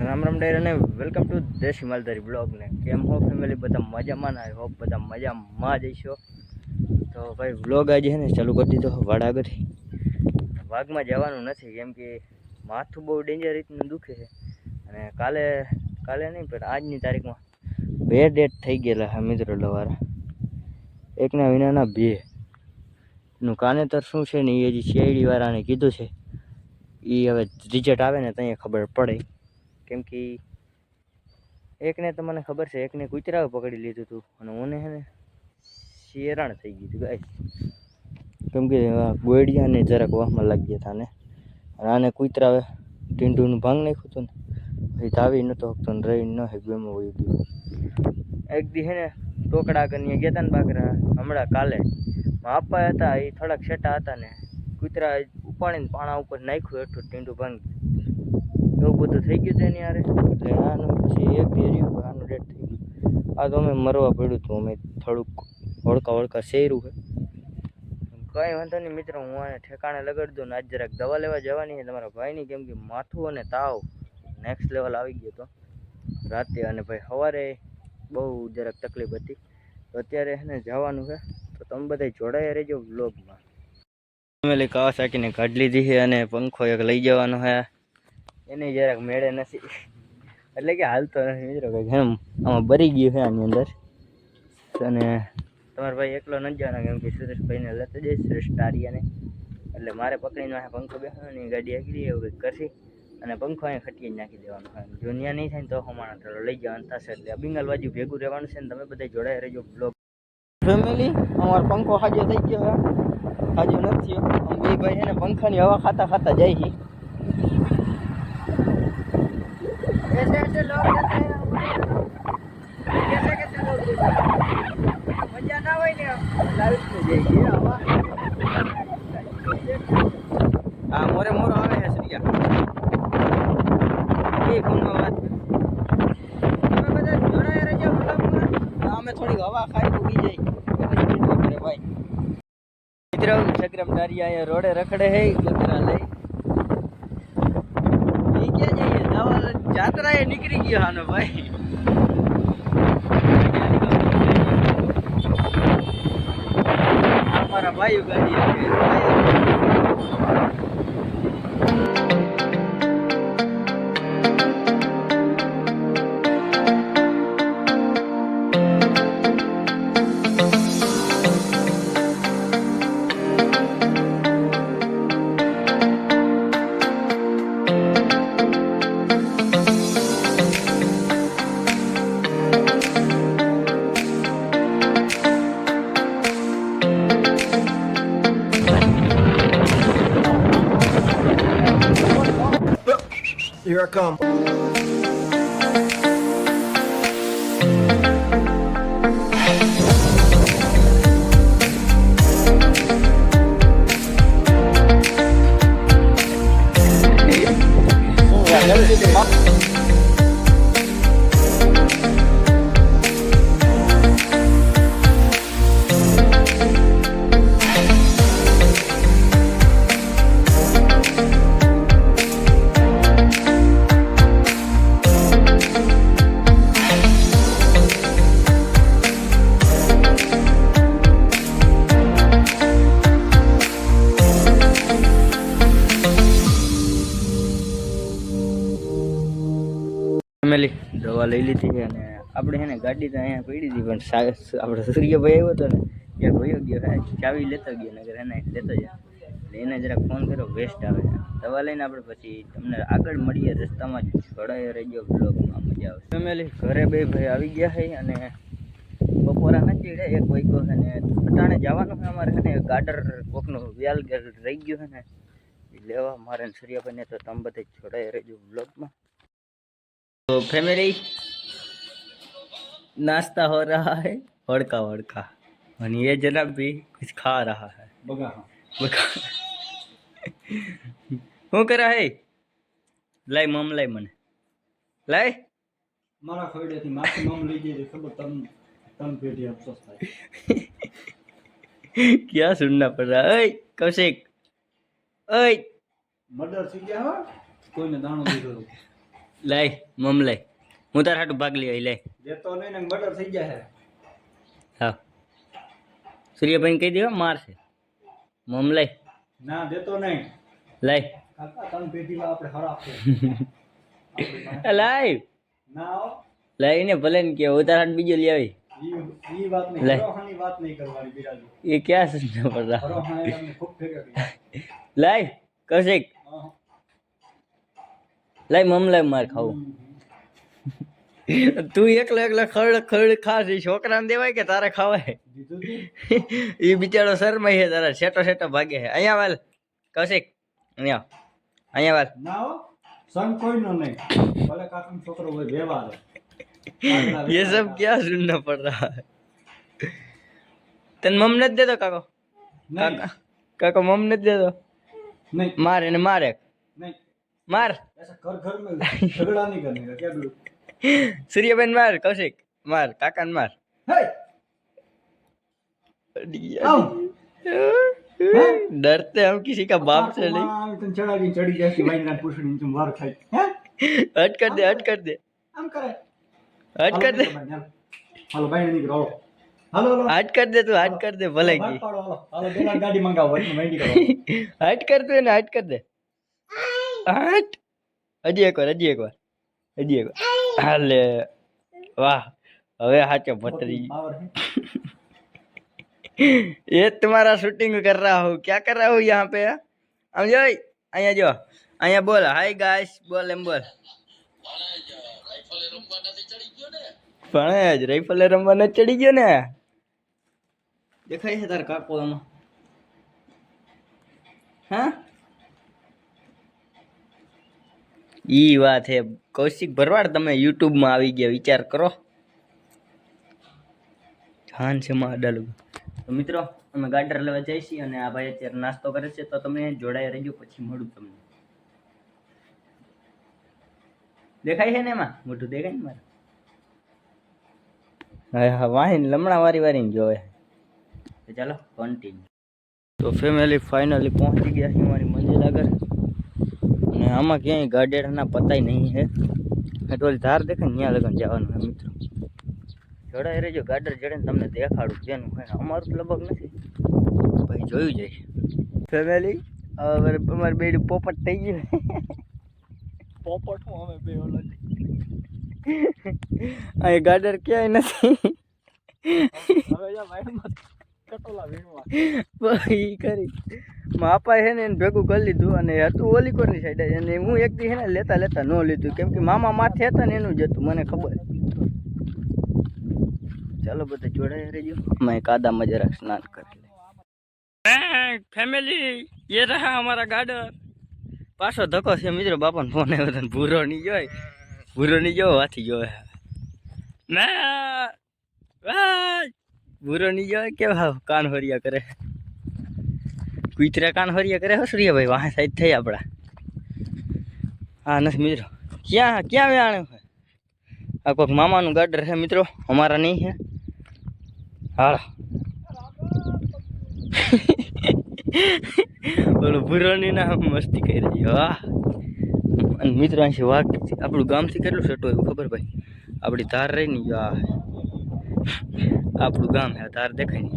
રામ રામ ડાયર અને welcome to દેશી માલધારી બ્લોગને કેમ હો ફેમિલી બધા મજામાં આઈ હોપ બધા મજામાં જઈશો. તો ભાઈ બ્લોગ આજે છે ને ચાલુ કરી દીધો વાડા આગળથી. વાઘમાં જવાનું નથી કેમ કે માથું બહુ ડેન્જર રીતનું દુખે છે અને કાલે નહીં પણ આજની તારીખમાં 2 ડેટ થઈ ગયેલા હા મિત્રો લવારા એકના વિનાના 2 નું કાનેતર શું છે ને એ હજી સીઆઈડી વાળાને કીધું છે. એ હવે રિઝલ્ટ આવે ને ત્યાં ખબર પડે કેમ કે એકને તો મને ખબર છે એકને કૂતરાએ પકડી લીધું હતું અને મને છે ને શેરાણ થઈ ગયું હતું ગાય કેમ કે ગોળિયાને જરાક વાહમાં લાગી ગયા હતા ને આને કૂતરાએ ટીંડુનું ભાંગ નાખ્યું હતું ને પછી ધાવી નહોતો હકતો ને રહી ન હે ગેમો વહી ગયું. એક દી છે ને ટોકડા કરીને ગયા હતા ને બાકરા હમણાં કાલે આપવા હતા એ થોડાક છેટા હતા ને કૂતરા ઉપાડીને પાણા ઉપર નાખ્યું એટલું ટીંડું ભાંગી એવું બધું થઈ ગયું હતું એની યારે એટલે આનું પછી એક દી રહ્યું આનું ડેટ થઈ ગયું. આ તો અમે મરવા પડ્યું હતું અમે થોડુંક વળકા શેર્યું છે કંઈ વાંધો નહીં મિત્રો હું આને ઠેકાણે લગાડી દઉં ને આજ જરાક દવા લેવા જવાની છે તમારા ભાઈની કેમ કે માથું અને તાવ નેક્સ્ટ લેવલ આવી ગયો હતો રાતે અને ભાઈ સવારે બહુ જરાક તકલીફ હતી તો અત્યારે એને જવાનું છે તો તમે બધા જોડાયા રહેજો વ્લોગમાં. ફેમિલી કાવાસાકીને કાઢી લીધી છે અને પંખો એક લઈ જવાનો છે એને જરાક મેળે નથી એટલે કે હાલતો નથી મિત્રો કંઈક એમ આમાં બરી ગયું છે આની અંદર અને તમારા ભાઈ એકલો નથી જવાનો કેમ કે સુરેશભાઈને લેતો જઈશ સુરેશ ટારિયાને એટલે મારે પકડીને પંખો બેસવાની ગાડી આગળ એવું કંઈક કરશે અને પંખો અહીંયા ખટીએ નાખી દેવાનો હોય જો ત્યાં નહીં થાય ને તો હમાણા ચાલો લઈ જવાનું થશે એટલે અબિંગલ બાજુ ભેગું રહેવાનું છે ને તમે બધા જોડાઈ રહેજો બ્લોગ. ફેમિલી અમારો પંખો હાજો થઈ ગયો હે હાજો નથી થયો બે ભાઈ છે ને પંખાની હવા ખાતા જાય છે. ऐसे लोग रहते हैं कैसे लोग मजा ना હોય ને લાઈવ में જઈએ આવા આ મોરે આવે છે સરિયા એ ફોનમાં વાત તમે બધા જોડાયા રહેજો બ્લોગમાં અમે થોડી હવા ખાઈ ઉગી જાય પછી કેટલું કરે ભાઈ મિત્રો સગ્રામ ડારિયા અહીંયા રોડે રખડે હે ગોતરા લઈ એ ક્યાં જઈએ દવા જાત્રા એ નીકળી ગયો હાનો ભાઈ અમારા ભાઈઓ ગાડી Here I come. ફેમિલી દવા લઈ લીધી છે અને આપણે છે ને ગાડી તો અહીંયા પડી હતી પણ આપણે સૂર્યભાઈ આવ્યો હતો ને ત્યાં ભયો ગયો ચાવી લેતો ગયો નગર એને લેતો જાય એટલે એને જરાક ફોન કર્યો વેસ્ટ આવે છે દવા લઈને આપણે પછી તમને આગળ મળીએ રસ્તામાં જ જોડાઈ રહેજો બ્લોગમાં મજા આવશે. ફેમિલી ઘરે બે ભાઈ આવી ગયા છે અને બપોરા નથી એક વાગ્યો છે ને અટાણે જવાનું છે અમારે છે ને ગાડર કોકનું વ્યાલ રહી ગયું છે ને લેવા મારે સૂર્યભાઈને તો તમે બધા જોડાઈ રહેજો બ્લોગમાં. तो फैमिली नाश्ता हो रहा है वड़का और ये जनाब भी कुछ खा रहा है बगा શું કરે હે લાઈ મમ લાઈ મને લાઈ મારા ખોડેથી માથે મમ લઈ ગઈ ખબર તમ પેટી અફસોસ થાય क्या सुनना पड़ रहा है कौशिक ओए મર્ડર થઈ ગયા હો કોઈને દાણો દીધો લાય મમ લાય હું તાર હાટું ભાગ લઈ આવી લાય દેતો નહીં ને મર્ડર થઈ જાય. હા સૂર્યભાઈને કહી દેવા મારશે મમ લાય ના દેતો નહીં. લાય કાકા તન પેટીમાં આપણે હરાફો. લાય ના હો. લાઈને ભલે ને કે હું તાર હાટ બીજો લઈ આવી ઈ વાત નહીં. લે. હરોહાની વાત નહીં કરવાની બિરાજી. એ ક્યાં સજ્જન પર રहा હરોહાએ તમને ખૂબ ભેગા કર્યા. લાય કૌશિક હા. લાય મમ લાય માર ખાવું તું એકલો એકલો ખરડ ખરડ ખાસ ઈ છોકરાને દેવાય કે તારે ખાવાય દીધું તું? એ બિચારો શરમાઈ છે તારા શેટો શેટો ભાગે છે અહીંયા વાલ કૌશિક અહીંયા વાલ ના હો. સંગ કોઈનો નહીં. ભલે કાકાનો છોકરો હોય વ્યવહાર. ये सब क्या सुनना पड़ रहा है तन मम નથી દેતો કાકો કાકા કાકો મમ નથી દેતો नहीं માર એને મારે नहीं માર ऐसा घर घर में झगड़ा नहीं करने का क्या बोलूं. सूर्यबेन मार कौशिक मार काका मार हे आओ. डरते हम किसी का बाप से नहीं तुम चढ़ी जाती वाइन रात पूछनी तुम वार खाई हैं. हट कर दे हट कर दे हम करे हट कर दे हेलो भाई नहीं करो. हेलो हेलो हट कर दे तू हट कर दे भले की हेलो हेलो बेटा गाड़ी मंगाओ वही नहीं करो. हट कर दे ना हट कर दे हट हजी एक बार हजी एक बार हजी एक बार हाले वाह હવે હાચે ભટરી पावर है. ये तुम्हारा शूटिंग कर रहा हूँ क्या कर रहा हूँ यहाँ पे हम जो અહીંયા જો અહીંયા બોલ હાય ગાઈસ બોલ એમ બોલ પણ જ રાઇફલે રમવા ન ચડી ગયો ને દેખાય છે તાર કાકો આમાં હા ઈ વાત હે કૌશિક ભરવાડ તમે યુટ્યુબ માં આવી ગયા વિચાર કરો જાન છે માં ડાલું તો મિત્રો અમે ગાર્ડર લેવા જઈએ છીએ અને આ ભાઈ અત્યારે નાસ્તો કરે છે તો તમે જોડાઈ રહેજો પછી મળું તમને દેખાય છે ને એમાં મોટું દેખાય ને મારે હા હા વાહીન લમણા વારી વારીને જોવે તો ચાલો કન્ટિન્યુ તો ફેમિલી ફાઇનલી પહોંચી ગયા છે અમારી મંજિલ આગળ અને આમાં ક્યાંય ગાર્ડરના પતાય નહીં છે એટલે ધાર દેખાય ને ત્યાં લગન જવાનું છે મિત્રો જોડાઈ રહેજો ગાર્ડર જડે ને તમને દેખાડું જેનું હોય અમારું તો લગભગ નથી ભાઈ જોયું જાય ફેમિલી હવે અમારી બેડી પોપટ થઈ ગયું પોપટ હું અમે બે ઓલો અહીં ગાર્ડર ક્યાંય નથી હવે જા વાઈનમાં કટોલા વીણવા ઈ કરી માપા છે ને એને ભેગું કરી લીધું અને હતું ઓલી કોરની સાઈડ અને હું એક દી છે ને લેતા લેતા ન લીધું કેમ કે મામા માથે હતા ને એનું જ હતું મને ખબર ચાલો બધા જોડાઈ રહેજો અમે કાદામાં જરાક સ્નાન કરી લે ફેમિલી ये रहा हमारा गार्डर પાછો ધક્કો છે મિત્રો બાપાને ફોન આવ્યો હતો ભૂરો નહીં જોવો હાથી જોવે ભૂરો નહીં જોવે કેવા કાન હરિયા કરે કુતરા કાન હરિયા કરે હો સૂર્યભાઈ વાહ સાઈડ થઈ આપણા હા નથી મિત્રો ક્યાં ક્યાં વ્યાણ્યું છે આ કોઈક મામાનું ગાર્ડર છે મિત્રો અમારા નહીં છે હા બોલો ભૂરોની ના મસ્તી કરી રહી વાહ અને મિત્રો અહીંથી વાઘ આપણું ગામથી કેટલું સેટું એવું ખબર ભાઈ આપણી ધાર રહી ને આ આપણું ગામ છે ધાર દેખાય ને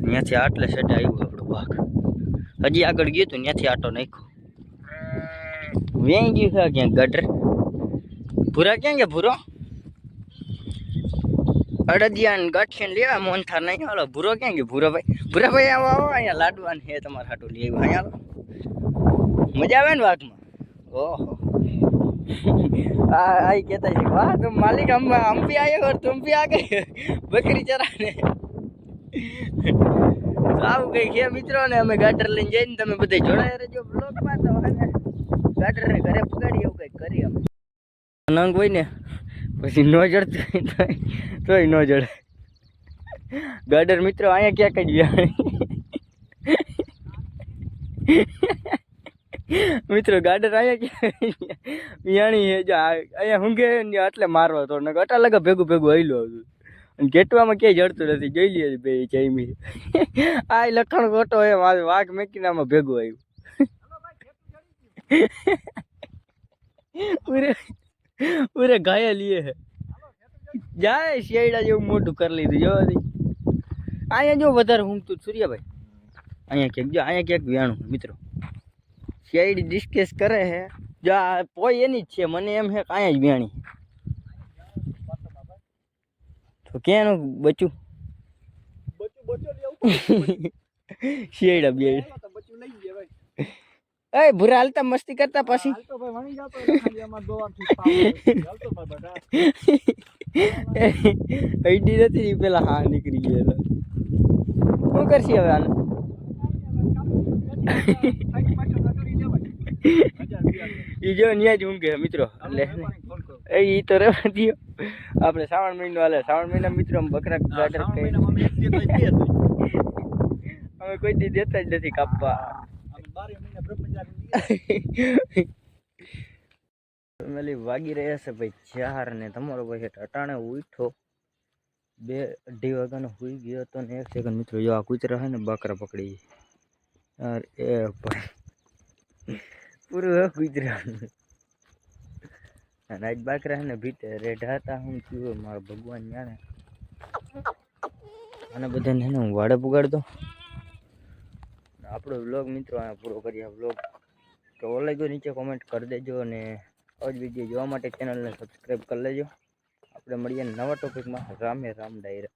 ત્યાંથી આટલે સેટે આવ્યું આપણું વાઘ હજી આગળ ગયું હતું ત્યાંથી આટો નાખ્યો વેઈ ગયું છે ક્યાંક ગટર ભૂરા ક્યાં ગયા ભૂરો અડદિયા ને ગાંઠિયા લેવા મોનથાર નહીં હાલો ભૂરો ક્યાં ગયો ભૂરાભાઈ આવો આવો અહીંયા લાડવાન હે તમારે હાટું લઈ આવ્યું અહીંયા મજા આવે ને વાઘમાં ઓહો આ કહેતા છે વાહ तुम मालिक हम भी आए और तुम भी आ गए बकरी चराने આવું કઈ છે મિત્રો ને અમે ગાટર લઈને જઈને તમે બધા જોડાયા રહેજો બ્લોગમાં તો ગાટર ને ઘરે પગાડી એવું કઈક કરી અમે નંગ હોય ને પછી ન જડતું તોય ન જડે ગાડર મિત્રો અહીંયા ક્યાં કઈ મિત્રો ગાડર અહીંયા ક્યાં વિયાણી છે જો અહીંયા હુંગે એટલે મારવા તો ને અટા લગા ભેગું ભેગું હૈલું આવતું અને ઘેટવામાં ક્યાંય જડતું નથી જોઈ લઈએ બે જઈમી આ લખણ ખોટો એ વાઘ મેકીનામાં ભેગું આવ્યું પૂરે પૂરે ઘાયલ લીએ હે જાય શેડા જેવું મોટું કરી લીધું જો અહીંયા જો વધારે ઊંઘતું સૂર્યાભાઈ અહીંયા ક્યાંક વ્યાણું મિત્રો શેડી ડિસ્કસ કરે હે જો આ પોઈ એની જ છે મને એમ હે કે અહીંયા જ વ્યાણી તો ક્યાંનું બચ્યું શેડા બે એ ભૂરા હાલતા મસ્તી કરતા પછી અડી નથી પેલા હા નીકળી ગયેલા શું કરશે હવે આને ઈ જો ન્યા જ ઊંઘે મિત્રો એટલે ઈ તો રહેવા દયો આપણે શ્રાવણ મહિનો હાલે શ્રાવણ મહિના મિત્રો બકરા ગાટર અમે કોઈ દી દેતા જ નથી કાપવા ફેમિલી વાગી રહ્યા છે ભાઈ 4 ને તમારો ભાઈ અટાણે ઉઠો 2-2:30 વાગ્યાનો સુઈ ગયો હતો ને 1 સેકન્ડ મિત્રો જો આ કૂતરા છે ને બકરા પકડી યાર એ ભાઈ પૂરું કૂતરા અને આજ બકરા છે ને ભીતે રેઢા હતા હું થયું મારો ભગવાન જાણે અને બધાને છે ને હું વાડે પુગાડતો આપણો વ્લોગ મિત્રો આ પૂરો કરીએ વ્લોગ કેવો લાગ્યો નીચે કોમેન્ટ કરી દેજો અને આવા જ વિડીયો જોવા માટે ચેનલને સબસ્ક્રાઈબ કરી લેજો આપણે મળીએ નવા ટોપિકમાં રામે રામ ડાયરા